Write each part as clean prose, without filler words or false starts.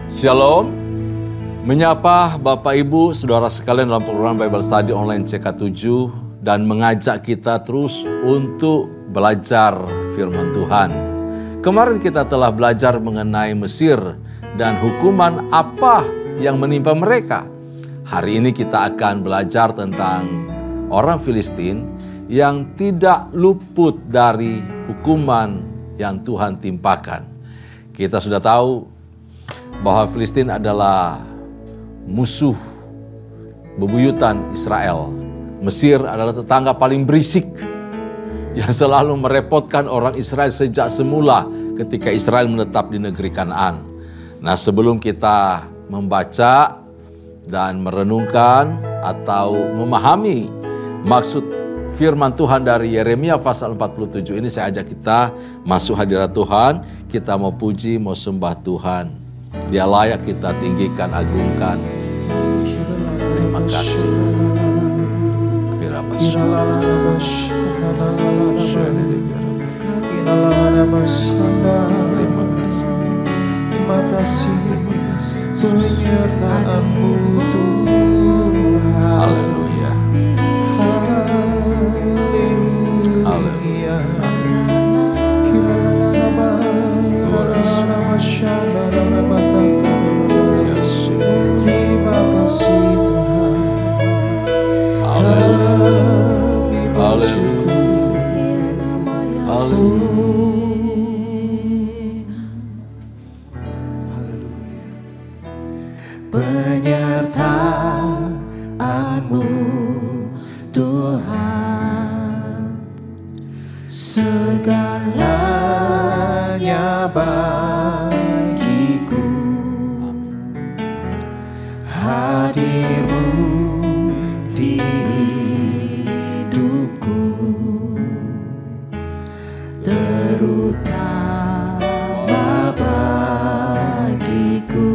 Shalom, menyapa Bapak Ibu, Saudara sekalian dalam program Bible Study Online CK7 dan mengajak kita terus untuk belajar firman Tuhan. Kemarin kita telah belajar mengenai Mesir dan hukuman apa yang menimpa mereka. Hari ini kita akan belajar tentang orang Filistin yang tidak luput dari hukuman yang Tuhan timpakan. Kita sudah tahu bahwa Filistin adalah musuh bebuyutan Israel. Mesir adalah tetangga paling berisik yang selalu merepotkan orang Israel sejak semula ketika Israel menetap di negeri Kanaan. Nah, sebelum kita membaca dan merenungkan atau memahami maksud firman Tuhan dari Yeremia pasal 47 ini, saya ajak kita masuk hadirat Tuhan. Kita mau puji, mau sembah Tuhan. Dia layak kita tinggikan, agungkan. Terima kasih. Terima kasih. Terima kasih penyertaan-Mu Tuhan. Haleluya. Haleluya. Terima kasih Tuhan. Penyertaan-Mu Tuhan, segalanya bagiku. Hadir-Mu di hidupku, terutama bagiku.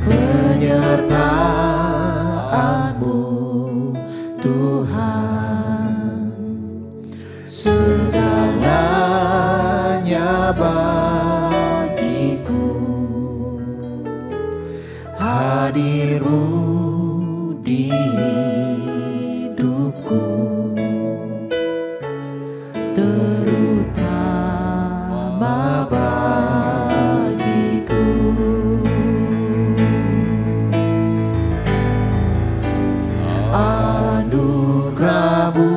Penyertaan-Mu Tuhan, segalanya bagiku. Hadir-Mu di hidupku, terutama bagiku. Anugerah-Mu,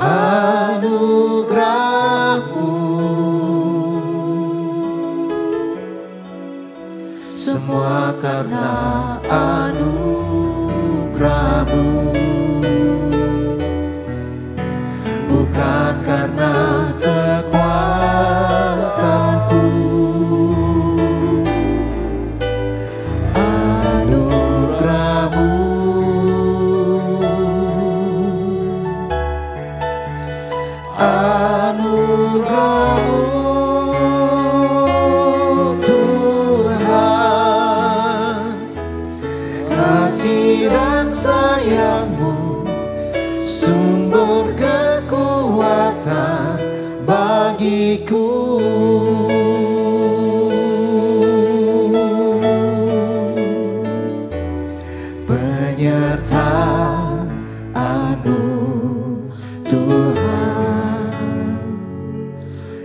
anugerah-Mu, semua karena anugerah-Mu, bukan karena kekuatanku. Anugerah-Mu, anugerah-Mu Tuhan, kasih dan sayang-Mu, sumber kekuatan bagiku. Penyertaan-Mu Tuhan,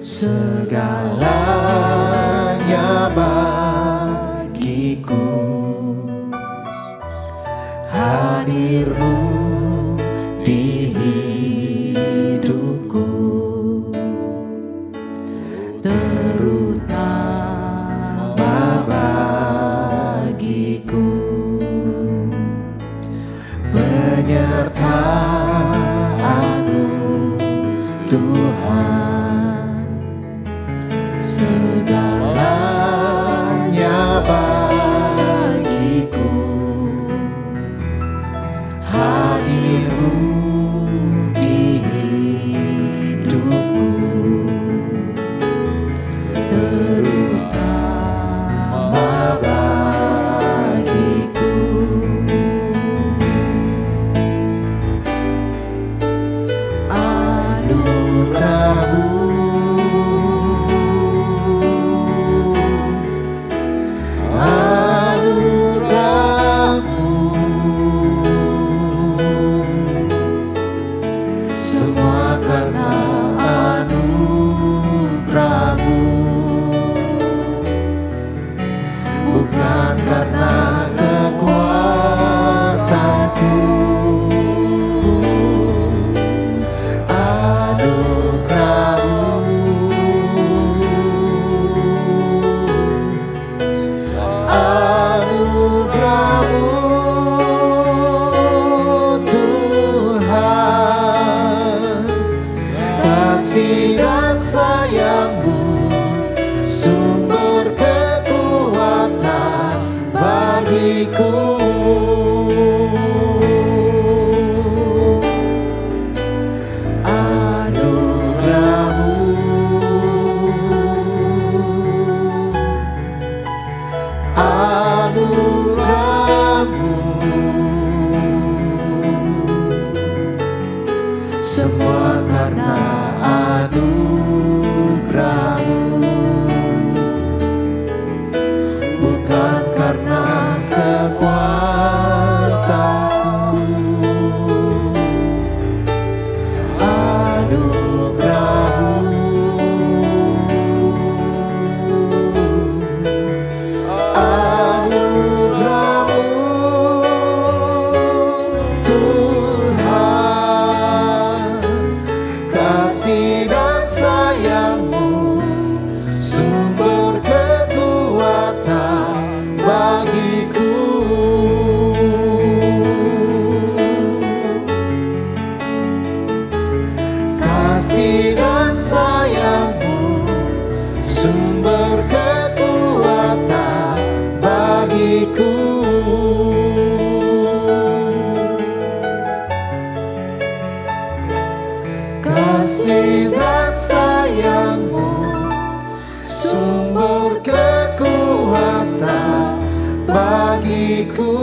segalanya bagiku. Hadir-Mu di hidupku, terutama bagiku. Penyertaan-Mu Tuhan, segalanya bagiku. Hadir-Mu semua karena anugerah-Mu, bukan karena kekuatanku. Anugerah-Mu, anugerah-Mu Tuhan, kasih dan sayang-Mu sumber kekuatan bagiku. Kasih dan sayang-Mu sumber kekuatan bagiku. Kasih dan sayang-Mu sumber kekuatan bagiku.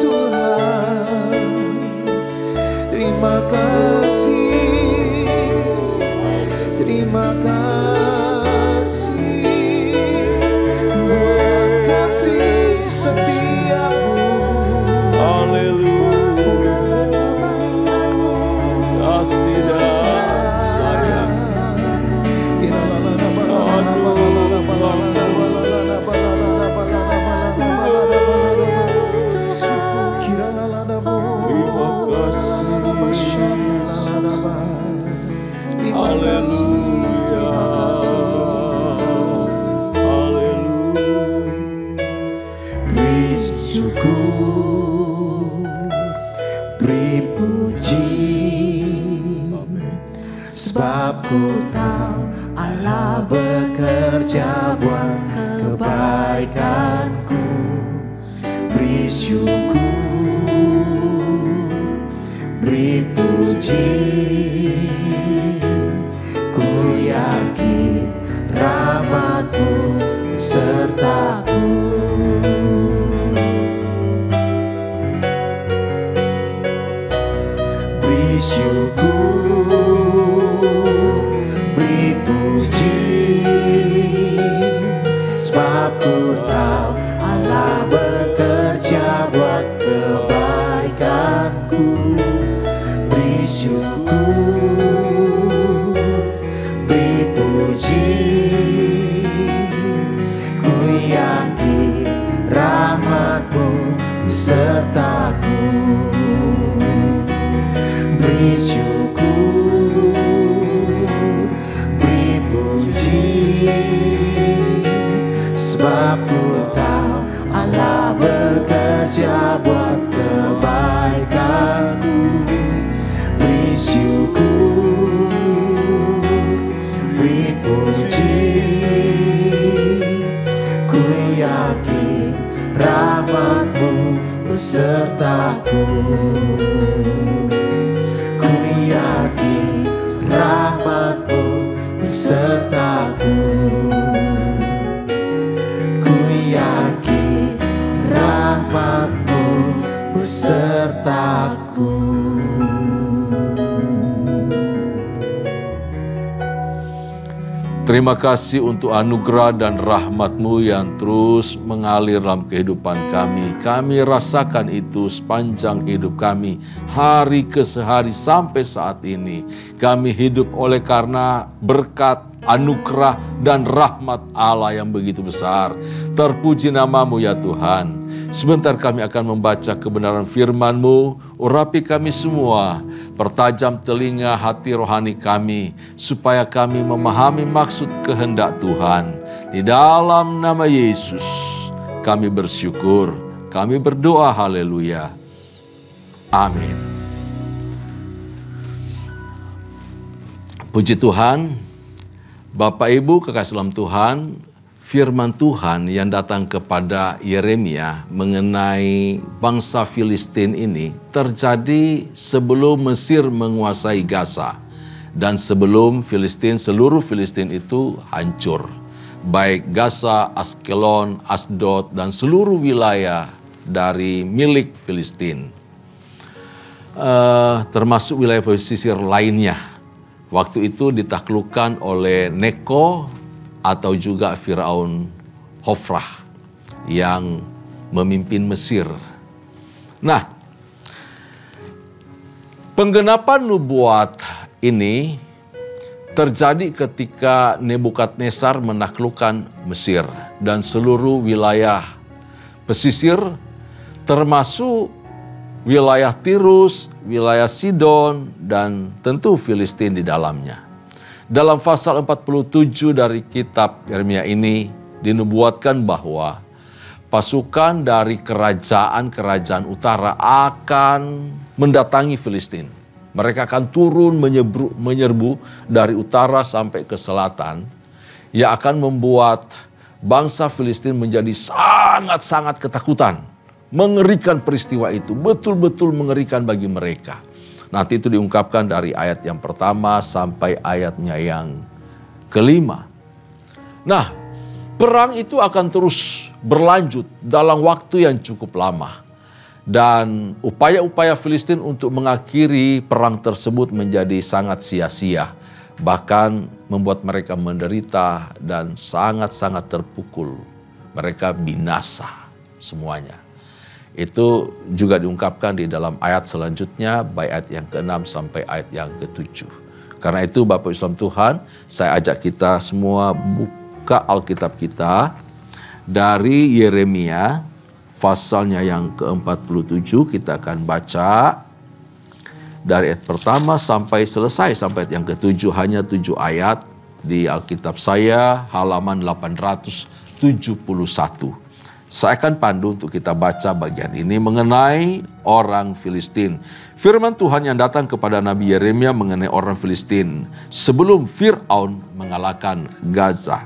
Tuhan, terima kasih, terima kasih buat kasih setia-Mu. Kasih dan sayang. Beri syukur, beri puji, sebab ku tahu Allah bekerja buat kebaikanku. Beri syukur, beri puji, ku yakin rahmat-Mu besertaku. Beri syukur, beri puji, sebab ku tahu Allah bekerja buat kebaikanku. Beri syukur, beri puji, ku yakin rahmat-Mu besertaku. Beri syukur, beri puji, sebab ku tahu Allah bekerja buat kebaikanku. Beri syukur, beri puji, ku yakin rahmat-Mu besertaku. Ku yakin rahmat-Mu besertaku. Ku yakin rahmat-Mu besertaku. Terima kasih untuk anugerah dan rahmat-Mu yang terus mengalir dalam kehidupan kami. Kami rasakan itu sepanjang hidup kami, hari ke hari sampai saat ini. Kami hidup oleh karena berkat, anugerah, dan rahmat Allah yang begitu besar. Terpuji nama-Mu ya Tuhan. Sebentar kami akan membaca kebenaran firman-Mu. Urapi kami semua, pertajam telinga hati rohani kami, supaya kami memahami maksud kehendak Tuhan. Di dalam nama Yesus, kami bersyukur, kami berdoa, haleluya. Amin. Puji Tuhan, Bapak Ibu kekasih dalam Tuhan, firman Tuhan yang datang kepada Yeremia mengenai bangsa Filistin ini terjadi sebelum Mesir menguasai Gaza dan sebelum seluruh Filistin itu hancur. Baik Gaza, Askelon, Asdod, dan seluruh wilayah dari milik Filistin. termasuk wilayah pesisir lainnya. Waktu itu ditaklukkan oleh Neko atau juga Firaun Hofrah yang memimpin Mesir. Nah, penggenapan nubuat ini terjadi ketika Nebukadnezar menaklukkan Mesir dan seluruh wilayah pesisir, termasuk wilayah Tirus, wilayah Sidon, dan tentu Filistin di dalamnya. Dalam pasal 47 dari kitab Yeremia ini dinubuatkan bahwa pasukan dari kerajaan-kerajaan utara akan mendatangi Filistin. Mereka akan turun menyerbu dari utara sampai ke selatan, yang akan membuat bangsa Filistin menjadi sangat-sangat ketakutan. Mengerikan peristiwa itu, betul-betul mengerikan bagi mereka. Nanti itu diungkapkan dari ayat yang pertama sampai ayatnya yang kelima. Nah, perang itu akan terus berlanjut dalam waktu yang cukup lama. Dan upaya-upaya Filistin untuk mengakhiri perang tersebut menjadi sangat sia-sia. Bahkan membuat mereka menderita dan sangat-sangat terpukul. Mereka binasa semuanya. Itu juga diungkapkan di dalam ayat selanjutnya, baik ayat yang ke-6 sampai ayat yang ke-7. Karena itu Bapak Islam Tuhan, saya ajak kita semua buka Alkitab kita dari Yeremia, pasalnya yang ke-47. Kita akan baca dari ayat pertama sampai selesai, sampai ayat yang ke-7. Hanya 7 ayat di Alkitab saya, halaman 871. Saya akan pandu untuk kita baca bagian ini mengenai orang Filistin. Firman Tuhan yang datang kepada Nabi Yeremia mengenai orang Filistin sebelum Firaun mengalahkan Gaza.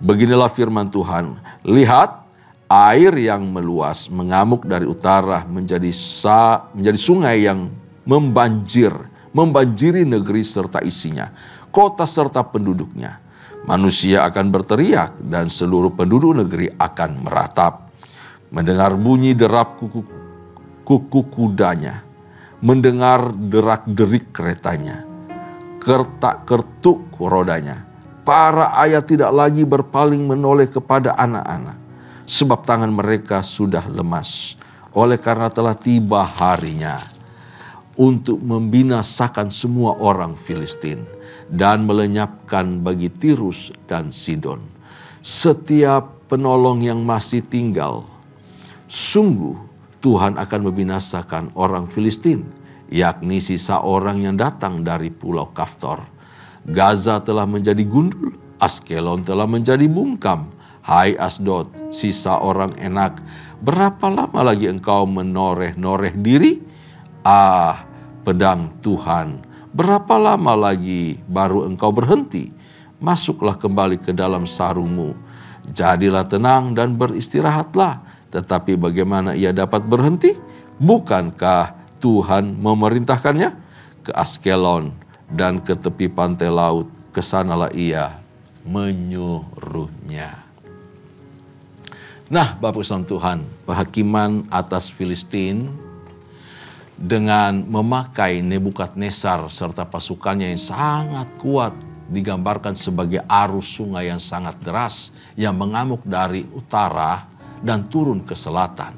Beginilah firman Tuhan, lihat, air yang meluas mengamuk dari utara menjadi sungai yang membanjiri negeri serta isinya, kota serta penduduknya. Manusia akan berteriak dan seluruh penduduk negeri akan meratap. Mendengar bunyi derap kuku kudanya, mendengar derak-derik keretanya, kertak-kertuk rodanya. Para ayah tidak lagi berpaling menoleh kepada anak-anak, sebab tangan mereka sudah lemas. Oleh karena telah tiba harinya untuk membinasakan semua orang Filistin dan melenyapkan bagi Tirus dan Sidon setiap penolong yang masih tinggal. Sungguh Tuhan akan membinasakan orang Filistin, yakni sisa orang yang datang dari pulau Kaftor. Gaza telah menjadi gundul, Askelon telah menjadi bungkam. Hai Asdod, sisa orang enak, berapa lama lagi engkau menoreh-noreh diri? Ah, pedang Tuhan, berapa lama lagi baru engkau berhenti? Masuklah kembali ke dalam sarungmu. Jadilah tenang dan beristirahatlah. Tetapi bagaimana ia dapat berhenti? Bukankah Tuhan memerintahkannya? Ke Askelon dan ke tepi pantai laut, kesanalah ia menyuruhnya. Nah, Bapak Islam Tuhan, penghakiman atas Filistin dengan memakai Nebukadnezar serta pasukannya yang sangat kuat digambarkan sebagai arus sungai yang sangat deras yang mengamuk dari utara dan turun ke selatan,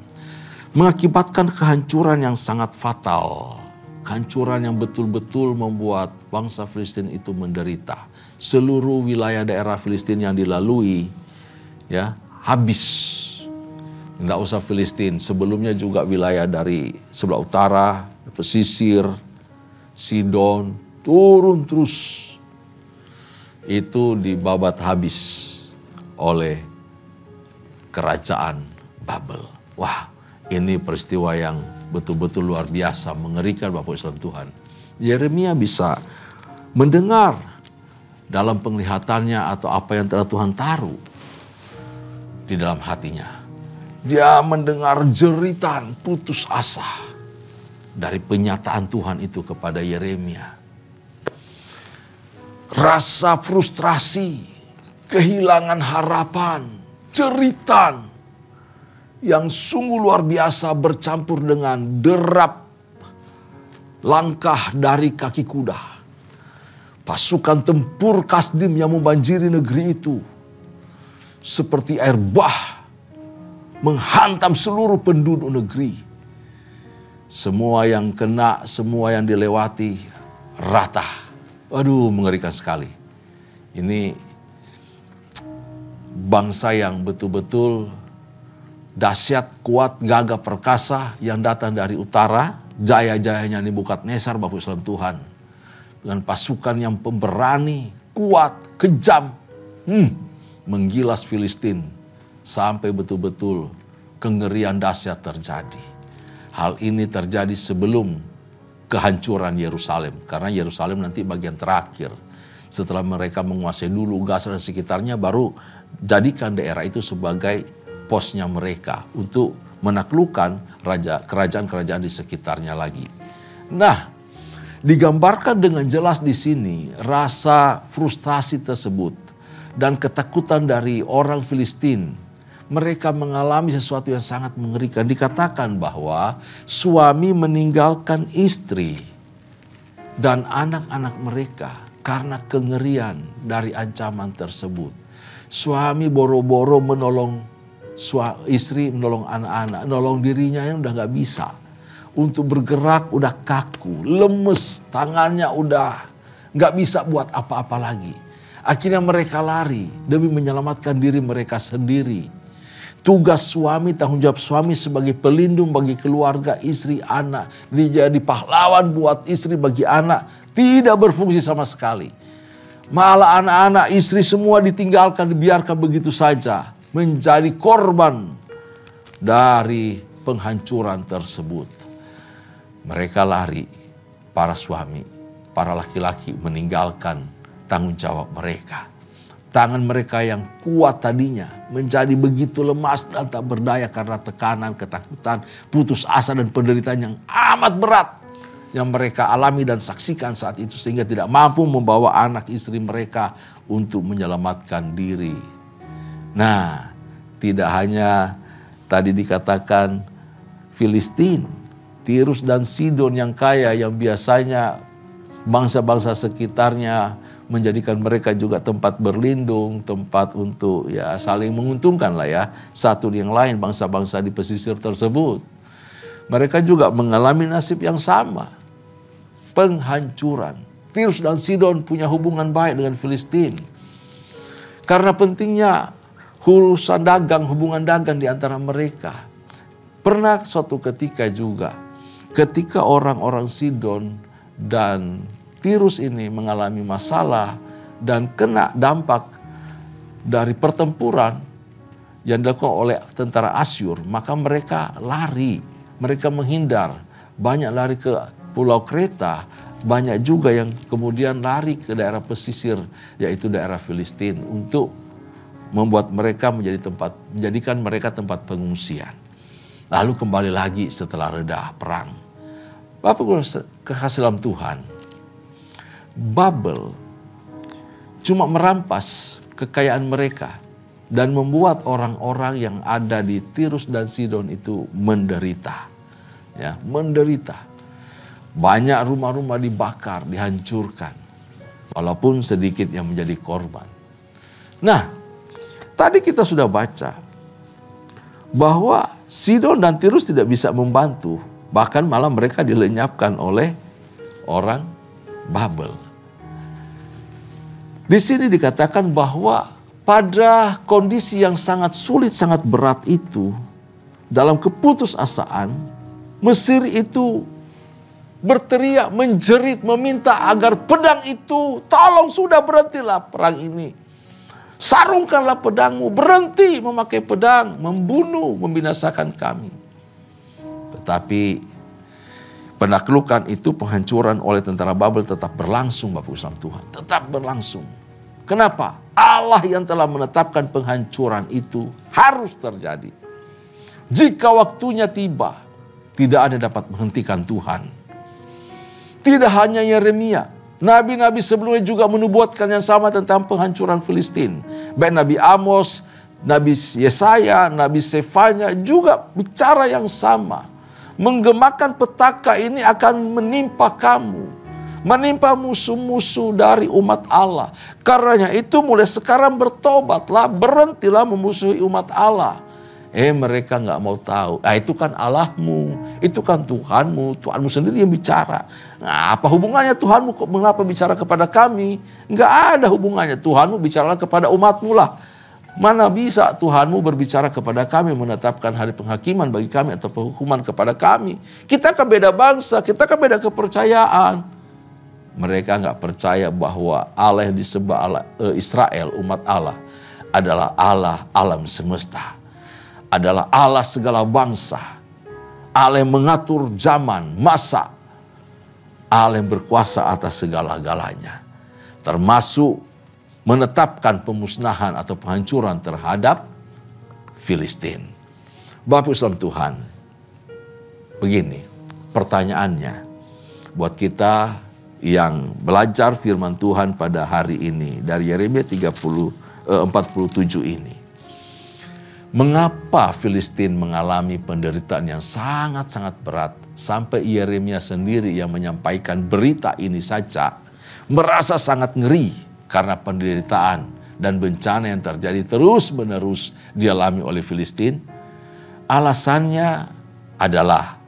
mengakibatkan kehancuran yang sangat fatal, kehancuran yang betul-betul membuat bangsa Filistin itu menderita. Seluruh wilayah daerah Filistin yang dilalui ya habis. Nggak usah Filistin, sebelumnya juga wilayah dari sebelah utara, pesisir, Sidon, turun terus. Itu dibabat habis oleh kerajaan Babel. Wah, ini peristiwa yang betul-betul luar biasa, mengerikan Bapak Islam Tuhan. Yeremia bisa mendengar dalam penglihatannya atau apa yang telah Tuhan taruh di dalam hatinya. Dia mendengar jeritan putus asa dari penyataan Tuhan itu kepada Yeremia. Rasa frustrasi, kehilangan harapan, jeritan yang sungguh luar biasa bercampur dengan derap langkah dari kaki kuda. Pasukan tempur Kasdim yang membanjiri negeri itu seperti air bah menghantam seluruh penduduk negeri. Semua yang kena, semua yang dilewati rata. Aduh, mengerikan sekali. Ini bangsa yang betul-betul dahsyat, kuat, gagah perkasa yang datang dari utara. Jaya-jayanya Nebukadnezar, Bapak Islam Tuhan. Dengan pasukan yang pemberani, kuat, kejam. Menggilas Filistin sampai betul-betul kengerian dahsyat terjadi. Hal ini terjadi sebelum kehancuran Yerusalem. Karena Yerusalem nanti bagian terakhir. Setelah mereka menguasai dulu Gaza dan sekitarnya, baru jadikan daerah itu sebagai posnya mereka untuk menaklukkan kerajaan-kerajaan di sekitarnya lagi. Nah, digambarkan dengan jelas di sini rasa frustasi tersebut dan ketakutan dari orang Filistin. Mereka mengalami sesuatu yang sangat mengerikan. Dikatakan bahwa suami meninggalkan istri dan anak-anak mereka karena kengerian dari ancaman tersebut. Suami boro-boro menolong istri, menolong anak-anak, menolong dirinya yang udah gak bisa. Untuk bergerak udah kaku, lemes, tangannya udah gak bisa buat apa-apa lagi. Akhirnya mereka lari demi menyelamatkan diri mereka sendiri. Tugas suami, tanggung jawab suami sebagai pelindung bagi keluarga, istri, anak. Dia jadi pahlawan buat istri, bagi anak. Tidak berfungsi sama sekali. Malah anak-anak, istri semua ditinggalkan, dibiarkan begitu saja. Menjadi korban dari penghancuran tersebut. Mereka lari, para suami, para laki-laki meninggalkan tanggung jawab mereka. Tangan mereka yang kuat tadinya menjadi begitu lemas dan tak berdaya karena tekanan, ketakutan, putus asa dan penderitaan yang amat berat yang mereka alami dan saksikan saat itu, sehingga tidak mampu membawa anak istri mereka untuk menyelamatkan diri. Nah, tidak hanya tadi dikatakan Filistin, Tirus dan Sidon yang kaya, yang biasanya bangsa-bangsa sekitarnya menjadikan mereka juga tempat berlindung, tempat untuk ya saling menguntungkan lah ya satu yang lain, bangsa-bangsa di pesisir tersebut. Mereka juga mengalami nasib yang sama, penghancuran. Tirus dan Sidon punya hubungan baik dengan Filistin. Karena pentingnya urusan dagang, hubungan dagang di antara mereka. Pernah suatu ketika juga, ketika orang-orang Sidon dan Tirus ini mengalami masalah dan kena dampak dari pertempuran yang dilakukan oleh tentara Asyur, maka mereka lari, mereka menghindar. Banyak lari ke Pulau Kreta, banyak juga yang kemudian lari ke daerah pesisir, yaitu daerah Filistin, untuk membuat mereka menjadikan mereka tempat pengungsian. Lalu kembali lagi setelah reda perang. Bapak kekasih dalam Tuhan, Babel cuma merampas kekayaan mereka dan membuat orang-orang yang ada di Tirus dan Sidon itu menderita. Ya, menderita. Banyak rumah-rumah dibakar, dihancurkan. Walaupun sedikit yang menjadi korban. Nah, tadi kita sudah baca bahwa Sidon dan Tirus tidak bisa membantu. Bahkan malah mereka dilenyapkan oleh orang Babel. Di sini dikatakan bahwa pada kondisi yang sangat sulit, sangat berat itu, dalam keputusasaan, Mesir itu berteriak, menjerit, meminta agar pedang itu, tolong sudah berhentilah perang ini. Sarungkanlah pedangmu, berhenti memakai pedang, membunuh, membinasakan kami. Tetapi penaklukan itu, penghancuran oleh tentara Babel tetap berlangsung, Bapak Islam Tuhan. Tetap berlangsung. Kenapa? Allah yang telah menetapkan penghancuran itu harus terjadi. Jika waktunya tiba, tidak ada dapat menghentikan Tuhan. Tidak hanya Yeremia, nabi-nabi sebelumnya juga menubuatkan yang sama tentang penghancuran Filistin. Baik Nabi Amos, Nabi Yesaya, Nabi Sefanya juga bicara yang sama. Menggemakan petaka ini akan menimpa kamu, menimpa musuh-musuh dari umat Allah. Karenanya itu mulai sekarang bertobatlah, berhentilah memusuhi umat Allah. Mereka nggak mau tahu. Itu kan Allahmu, itu kan Tuhanmu, Tuhanmu sendiri yang bicara. Nah, apa hubungannya Tuhanmu mengapa bicara kepada kami? Nggak ada hubungannya. Tuhanmu bicaralah kepada umatmu lah. Mana bisa Tuhanmu berbicara kepada kami, menetapkan hari penghakiman bagi kami atau penghukuman kepada kami. Kita kan beda bangsa, kita kan beda kepercayaan. Mereka nggak percaya bahwa Allah yang disembah Allah, Israel, umat Allah, adalah Allah alam semesta. Adalah Allah segala bangsa. Allah yang mengatur zaman, masa. Allah yang berkuasa atas segala-galanya. Termasuk menetapkan pemusnahan atau penghancuran terhadap Filistin. Bapak Islam Tuhan, begini pertanyaannya buat kita yang belajar firman Tuhan pada hari ini dari Yeremia 47 ini. Mengapa Filistin mengalami penderitaan yang sangat-sangat berat sampai Yeremia sendiri yang menyampaikan berita ini saja merasa sangat ngeri karena penderitaan dan bencana yang terjadi terus-menerus dialami oleh Filistin? Alasannya adalah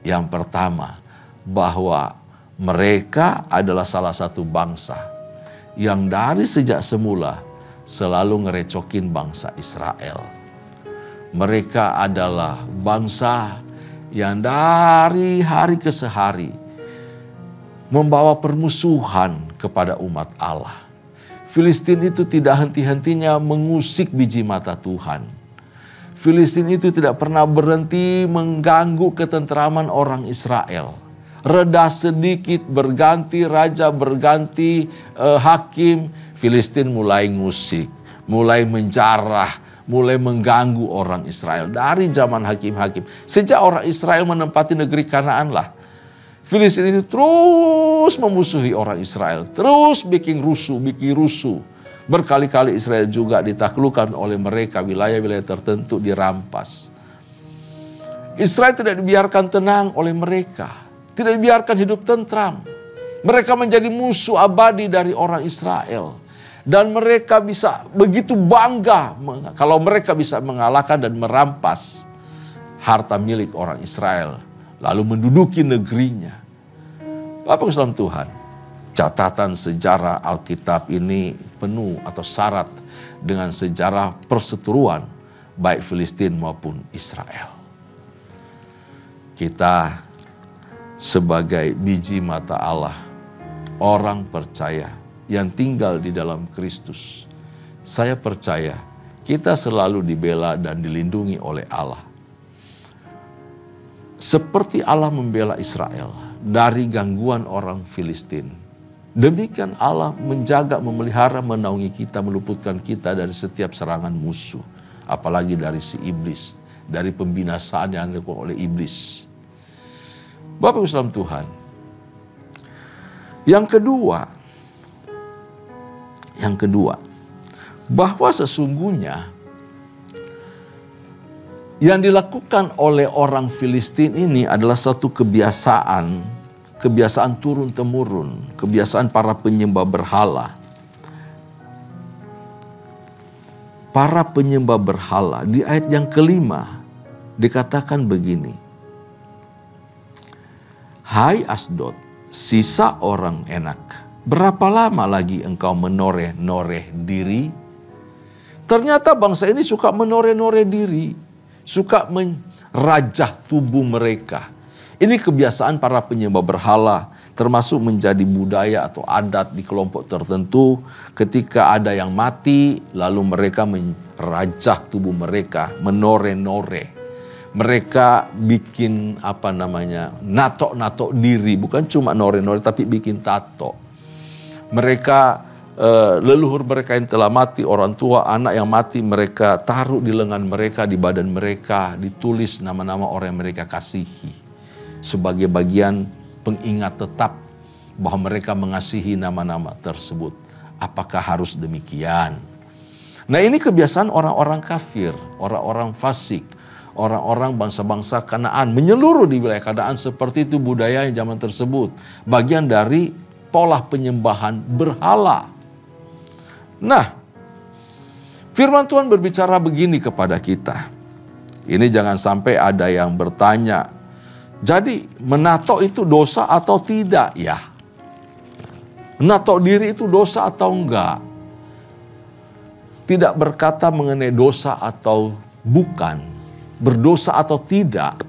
yang pertama, bahwa mereka adalah salah satu bangsa yang dari sejak semula selalu ngerecokin bangsa Israel. Mereka adalah bangsa yang dari hari ke hari membawa permusuhan kepada umat Allah. Filistin itu tidak henti-hentinya mengusik biji mata Tuhan. Filistin itu tidak pernah berhenti mengganggu ketentraman orang Israel. Reda sedikit, berganti raja, berganti hakim, Filistin mulai ngusik, mulai menjarah, mulai mengganggu orang Israel. Dari zaman hakim-hakim, sejak orang Israel menempati negeri Kanaan lah, Filistin itu terus memusuhi orang Israel. Terus bikin rusuh. Berkali-kali Israel juga ditaklukkan oleh mereka, wilayah-wilayah tertentu dirampas. Israel tidak dibiarkan tenang oleh mereka. Tidak dibiarkan hidup tentram. Mereka menjadi musuh abadi dari orang Israel. Dan mereka bisa begitu bangga kalau mereka bisa mengalahkan dan merampas harta milik orang Israel, lalu menduduki negerinya. Bapak Islam Tuhan, catatan sejarah Alkitab ini penuh atau syarat dengan sejarah perseteruan baik Filistin maupun Israel. Kita sebagai biji mata Allah, orang percaya yang tinggal di dalam Kristus, saya percaya kita selalu dibela dan dilindungi oleh Allah. Seperti Allah membela Israel dari gangguan orang Filistin, demikian Allah menjaga, memelihara, menaungi kita, meluputkan kita dari setiap serangan musuh. Apalagi dari si iblis, dari pembinasaan yang dilakukan oleh iblis. Bapak Islam Tuhan, yang kedua, bahwa sesungguhnya yang dilakukan oleh orang Filistin ini adalah satu kebiasaan turun-temurun, kebiasaan para penyembah berhala. Para penyembah berhala, di ayat yang kelima dikatakan begini. Hai Asdod, sisa orang enak, berapa lama lagi engkau menoreh-noreh diri? Ternyata bangsa ini suka menoreh-noreh diri. Suka merajah tubuh mereka. Ini kebiasaan para penyembah berhala, termasuk menjadi budaya atau adat di kelompok tertentu. Ketika ada yang mati, lalu mereka merajah tubuh mereka, menoreh-noreh. Mereka bikin nato-nato diri, bukan cuma noreh-noreh tapi bikin tato. Mereka leluhur mereka yang telah mati, orang tua, anak yang mati, mereka taruh di lengan mereka, di badan mereka, ditulis nama-nama orang yang mereka kasihi. Sebagai bagian pengingat tetap bahwa mereka mengasihi nama-nama tersebut. Apakah harus demikian? Nah, ini kebiasaan orang-orang kafir, orang-orang fasik, orang-orang bangsa-bangsa Kanaan. Menyeluruh di wilayah Kanaan seperti itu budaya yang zaman tersebut. Bagian dari pola penyembahan berhala. Nah, firman Tuhan berbicara begini kepada kita. Ini jangan sampai ada yang bertanya, jadi menato itu dosa atau tidak? Ya, menato diri itu dosa atau enggak? Tidak berkata mengenai dosa atau bukan, berdosa atau tidak.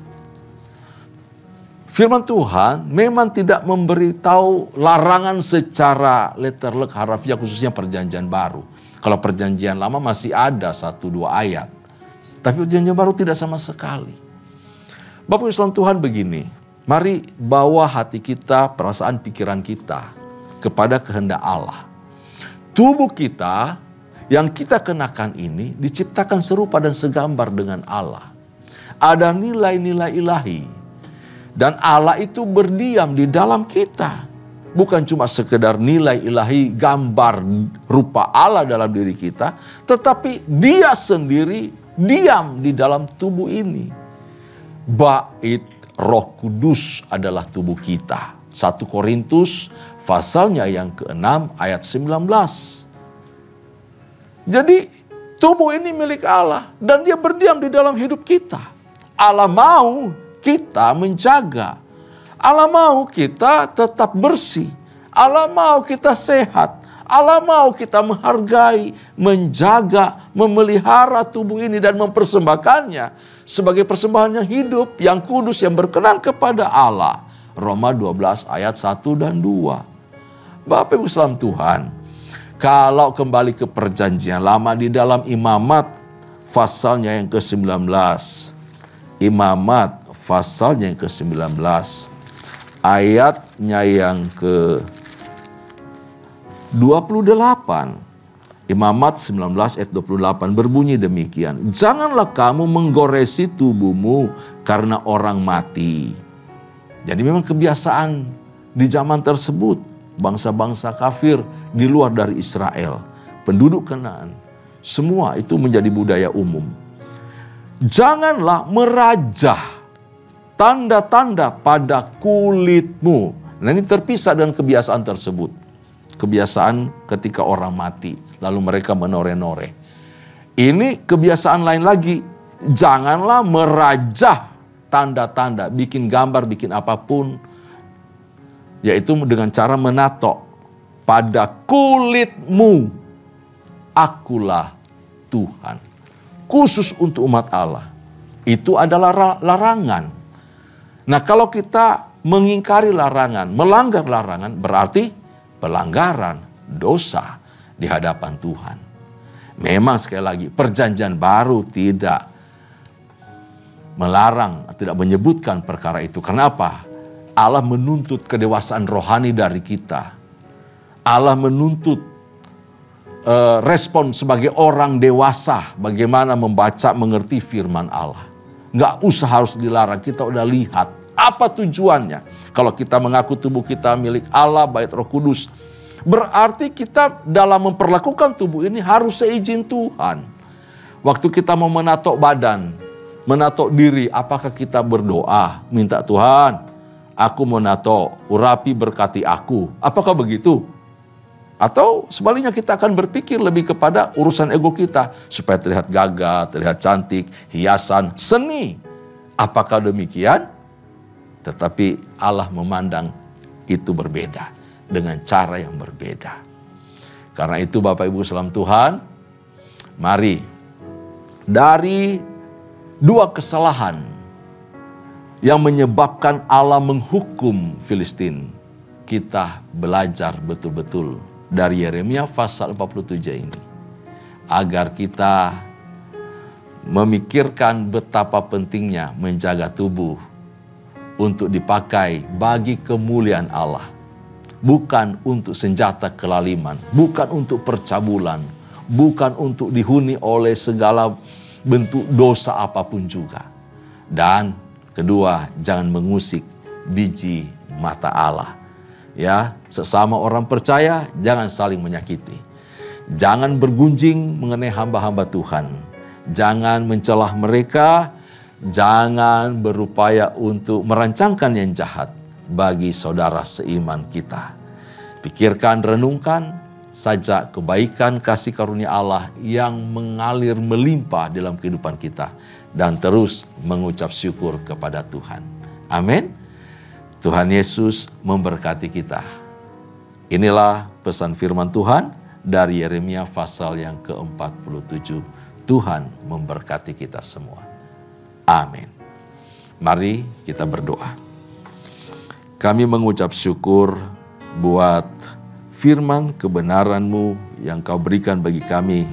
Firman Tuhan memang tidak memberitahu larangan secara letterlek harafiah, khususnya perjanjian baru. Kalau perjanjian lama masih ada 1-2 ayat. Tapi perjanjian baru tidak sama sekali. Bapak Ibu Tuhan begini, mari bawa hati kita, perasaan pikiran kita kepada kehendak Allah. Tubuh kita yang kita kenakan ini diciptakan serupa dan segambar dengan Allah. Ada nilai-nilai ilahi. Dan Allah itu berdiam di dalam kita. Bukan cuma sekedar nilai ilahi, gambar rupa Allah dalam diri kita. Tetapi Dia sendiri diam di dalam tubuh ini. Bait Roh Kudus adalah tubuh kita. 1 Korintus pasalnya yang ke-6 ayat 19. Jadi tubuh ini milik Allah dan Dia berdiam di dalam hidup kita. Allah mau kita menjaga. Allah mau kita tetap bersih. Allah mau kita sehat. Allah mau kita menghargai, menjaga, memelihara tubuh ini dan mempersembahkannya sebagai persembahan yang hidup, yang kudus, yang berkenan kepada Allah. Roma 12 ayat 1 dan 2. Bapak Ibu salam Tuhan, kalau kembali ke perjanjian lama di dalam Imamat pasalnya yang ke-19. Imamat pasalnya yang ke-19. Ayatnya yang ke-28. Imamat 19 ayat 28 berbunyi demikian. Janganlah kamu menggoresi tubuhmu karena orang mati. Jadi memang kebiasaan di zaman tersebut. Bangsa-bangsa kafir di luar dari Israel. Penduduk Kanaan. Semua itu menjadi budaya umum. Janganlah merajah tanda-tanda pada kulitmu. Nah ini terpisah dengan kebiasaan tersebut. Kebiasaan ketika orang mati. Lalu mereka menore-nore. Ini kebiasaan lain lagi. Janganlah merajah tanda-tanda. Bikin gambar, bikin apapun. Yaitu dengan cara menato. Pada kulitmu. Akulah Tuhan. Khusus untuk umat Allah. Itu adalah larangan. Nah kalau kita mengingkari larangan, melanggar larangan, berarti pelanggaran, dosa di hadapan Tuhan. Memang sekali lagi perjanjian baru tidak melarang, tidak menyebutkan perkara itu. Kenapa? Allah menuntut kedewasaan rohani dari kita. Allah menuntut respon sebagai orang dewasa bagaimana membaca, mengerti firman Allah. Nggak usah harus dilarang, kita udah lihat apa tujuannya. Kalau kita mengaku tubuh kita milik Allah, bait Roh Kudus, berarti kita dalam memperlakukan tubuh ini harus seizin Tuhan. Waktu kita mau menato badan, menato diri, apakah kita berdoa, minta Tuhan, aku menato, urapi berkati aku. Apakah begitu? Atau sebaliknya kita akan berpikir lebih kepada urusan ego kita. Supaya terlihat gagah, terlihat cantik, hiasan, seni. Apakah demikian? Tetapi Allah memandang itu berbeda. Dengan cara yang berbeda. Karena itu Bapak Ibu salam Tuhan. Mari. Dari 2 kesalahan. Yang menyebabkan Allah menghukum Filistin. Kita belajar betul-betul. Dari Yeremia pasal 47 ini. Agar kita memikirkan betapa pentingnya menjaga tubuh. Untuk dipakai bagi kemuliaan Allah. Bukan untuk senjata kelaliman. Bukan untuk percabulan. Bukan untuk dihuni oleh segala bentuk dosa apapun juga. Dan kedua, jangan mengusik biji mata Allah. Ya, sesama orang percaya jangan saling menyakiti. Jangan bergunjing mengenai hamba-hamba Tuhan. Jangan mencelah mereka Jangan berupaya untuk merancangkan yang jahat bagi saudara seiman kita. Pikirkan, renungkan saja kebaikan kasih karunia Allah yang mengalir melimpah dalam kehidupan kita. Dan terus mengucap syukur kepada Tuhan. Amin. Tuhan Yesus memberkati kita. Inilah pesan firman Tuhan dari Yeremia pasal yang ke-47. Tuhan memberkati kita semua. Amin. Mari kita berdoa. Kami mengucap syukur buat firman kebenaran-Mu yang Kau berikan bagi kami.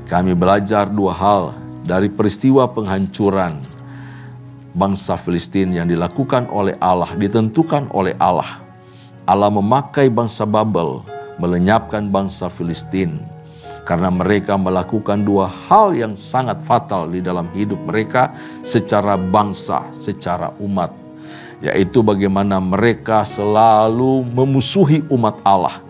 Kami belajar dua hal dari peristiwa penghancuran bangsa Filistin yang dilakukan oleh Allah, ditentukan oleh Allah. Allah memakai bangsa Babel melenyapkan bangsa Filistin. Karena mereka melakukan dua hal yang sangat fatal di dalam hidup mereka secara bangsa, secara umat. Yaitu bagaimana mereka selalu memusuhi umat Allah.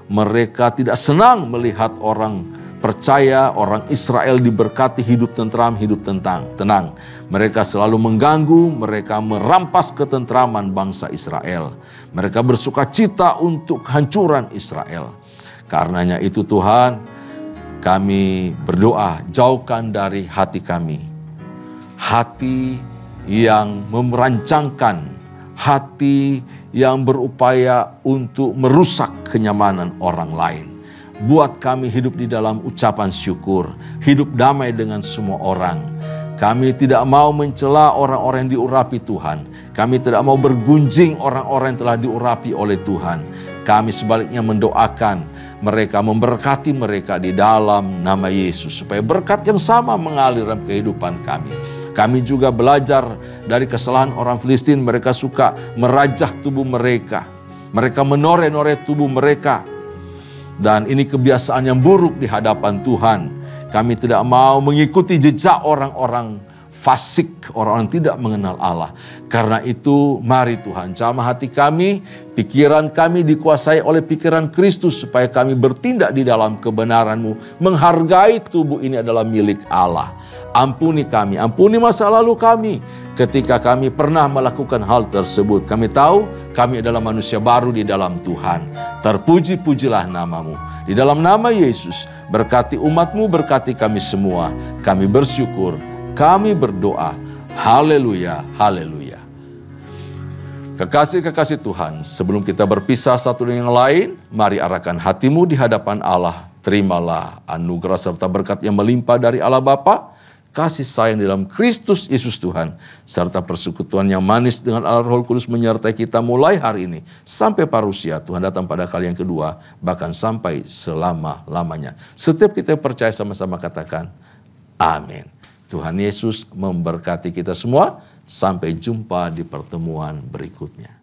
Mereka tidak senang melihat orang percaya, orang Israel diberkati hidup tentram, hidup tenang. Mereka selalu mengganggu, mereka merampas ketentraman bangsa Israel. Mereka bersuka cita untuk kehancuran Israel. Karenanya itu Tuhan, kami berdoa, jauhkan dari hati kami hati yang merancangkan, hati yang berupaya untuk merusak kenyamanan orang lain. Buat kami hidup di dalam ucapan syukur, hidup damai dengan semua orang. Kami tidak mau mencela orang-orang yang diurapi Tuhan. Kami tidak mau bergunjing orang-orang yang telah diurapi oleh Tuhan. Kami sebaliknya mendoakan mereka, memberkati mereka di dalam nama Yesus. Supaya berkat yang sama mengalir dalam kehidupan kami. Kami juga belajar dari kesalahan orang Filistin. Mereka suka merajah tubuh mereka. Mereka menore-nore tubuh mereka. Dan ini kebiasaan yang buruk di hadapan Tuhan. Kami tidak mau mengikuti jejak orang-orang fasik, orang-orang tidak mengenal Allah. Karena itu mari Tuhan jamah hati kami, pikiran kami dikuasai oleh pikiran Kristus supaya kami bertindak di dalam kebenaran-Mu, menghargai tubuh ini adalah milik Allah. Ampuni kami, ampuni masa lalu kami ketika kami pernah melakukan hal tersebut. Kami tahu kami adalah manusia baru di dalam Tuhan. Terpuji-pujilah nama-Mu. Di dalam nama Yesus, berkati umat-Mu, berkati kami semua. Kami bersyukur, kami berdoa. Haleluya, haleluya. Kekasih-kekasih Tuhan, sebelum kita berpisah satu dengan yang lain, mari arahkan hatimu di hadapan Allah. Terimalah anugerah serta berkat yang melimpah dari Allah Bapa, kasih sayang dalam Kristus Yesus Tuhan, serta persekutuan yang manis dengan Allah Roh Kudus menyertai kita mulai hari ini sampai parusia Tuhan datang pada kali yang kedua, bahkan sampai selama-lamanya. Setiap kita percaya sama-sama katakan amin. Tuhan Yesus memberkati kita semua. Sampai jumpa di pertemuan berikutnya.